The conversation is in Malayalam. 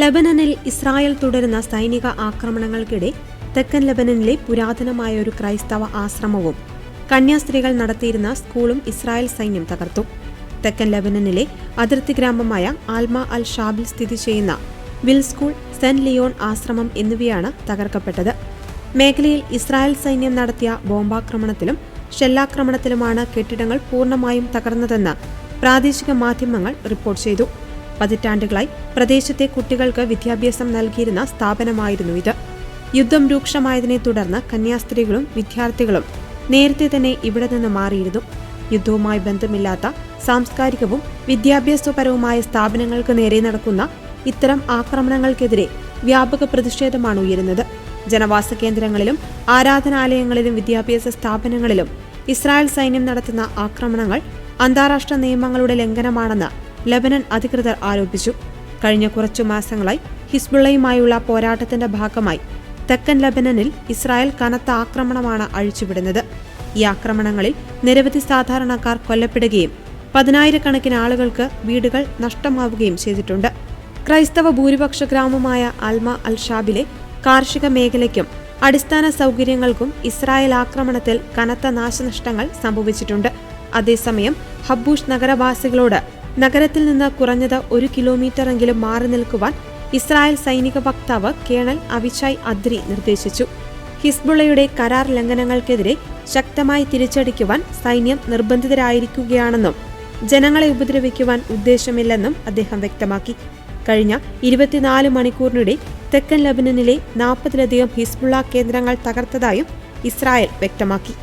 ലെബനനിൽ ഇസ്രായേൽ തുടരുന്ന സൈനിക ആക്രമണങ്ങൾക്കിടെ തെക്കൻ ലെബനനിലെ പുരാതനമായ ഒരു ക്രൈസ്തവ ആശ്രമവും കന്യാസ്ത്രീകൾ നടത്തിയിരുന്ന സ്കൂളും ഇസ്രായേൽ സൈന്യം തകർത്തു. തെക്കൻ ലെബനനിലെ അതിർത്തി ഗ്രാമമായ ആൽമ അൽ ഷാബിൽ സ്ഥിതി ചെയ്യുന്ന വിൽ സ്കൂൾ, സെന്റ് ലിയോൺ ആശ്രമം എന്നിവയാണ് തകർക്കപ്പെട്ടത്. മേഖലയിൽ ഇസ്രായേൽ സൈന്യം നടത്തിയ ബോംബാക്രമണത്തിലും ഷെല്ലാക്രമണത്തിലുമാണ് കെട്ടിടങ്ങൾ പൂർണ്ണമായും തകർന്നതെന്ന് പ്രാദേശിക മാധ്യമങ്ങൾ റിപ്പോർട്ട് ചെയ്തു. പതിറ്റാണ്ടുകളായി പ്രദേശത്തെ കുട്ടികൾക്ക് വിദ്യാഭ്യാസം നൽകിയിരുന്ന സ്ഥാപനമായിരുന്നു ഇത്. യുദ്ധം രൂക്ഷമായതിനെ തുടർന്ന് കന്യാസ്ത്രീകളും വിദ്യാർത്ഥികളും നേരത്തെ തന്നെ ഇവിടെ നിന്ന് മാറിയിരുന്നു. യുദ്ധവുമായി ബന്ധമില്ലാത്ത സാംസ്കാരികവും വിദ്യാഭ്യാസപരവുമായ സ്ഥാപനങ്ങൾക്ക് നേരെ നടക്കുന്ന ഇത്തരം ആക്രമണങ്ങൾക്കെതിരെ വ്യാപക പ്രതിഷേധമാണ് ഉയരുന്നത്. ജനവാസ കേന്ദ്രങ്ങളിലും ആരാധനാലയങ്ങളിലും വിദ്യാഭ്യാസ സ്ഥാപനങ്ങളിലും ഇസ്രായേൽ സൈന്യം നടത്തുന്ന ആക്രമണങ്ങൾ അന്താരാഷ്ട്ര നിയമങ്ങളുടെ ലംഘനമാണെന്ന് ലെബനൻ അധികൃതർ ആരോപിച്ചു. കഴിഞ്ഞ കുറച്ചു മാസങ്ങളായി ഹിസ്ബുള്ളയുമായുള്ള പോരാട്ടത്തിന്റെ ഭാഗമായി തെക്കൻ ലെബനനിൽ ഇസ്രായേൽ കനത്ത ആക്രമണമാണ് അഴിച്ചുവിടുന്നത്. ഈ ആക്രമണങ്ങളിൽ നിരവധി സാധാരണക്കാർ കൊല്ലപ്പെടുകയും 10,000-കണക്കിന് ആളുകൾക്ക് വീടുകൾ നഷ്ടമാവുകയും ചെയ്തിട്ടുണ്ട്. ക്രൈസ്തവ ഭൂരിപക്ഷ ഗ്രാമമായ ആൽമ അൽ ഷാബിലെ കാർഷിക മേഖലയ്ക്കും അടിസ്ഥാന സൗകര്യങ്ങൾക്കും ഇസ്രായേൽ ആക്രമണത്തിൽ കനത്ത നാശനഷ്ടങ്ങൾ സംഭവിച്ചിട്ടുണ്ട്. അതേസമയം ഹബ്ബൂഷ് നഗരവാസികളോട് നഗരത്തിൽ നിന്ന് കുറഞ്ഞത് 1 കിലോമീറ്ററെങ്കിലും മാറി നിൽക്കുവാൻ ഇസ്രായേൽ സൈനിക വക്താവ് കേണൽ അവിച്ചായ് അദ്രി നിർദ്ദേശിച്ചു. ഹിസ്ബുള്ളയുടെ കരാർ ലംഘനങ്ങൾക്കെതിരെ ശക്തമായി തിരിച്ചടിക്കുവാൻ സൈന്യം നിർബന്ധിതരായിരിക്കുകയാണെന്നും ജനങ്ങളെ ഉപദ്രവിക്കുവാൻ ഉദ്ദേശമില്ലെന്നും അദ്ദേഹം വ്യക്തമാക്കി. കഴിഞ്ഞ 24 മണിക്കൂറിനിടെ തെക്കൻ ലെബനനിലെ 40-ലധികം ഹിസ്ബുള്ള കേന്ദ്രങ്ങൾ തകർത്തതായും ഇസ്രായേൽ വ്യക്തമാക്കി.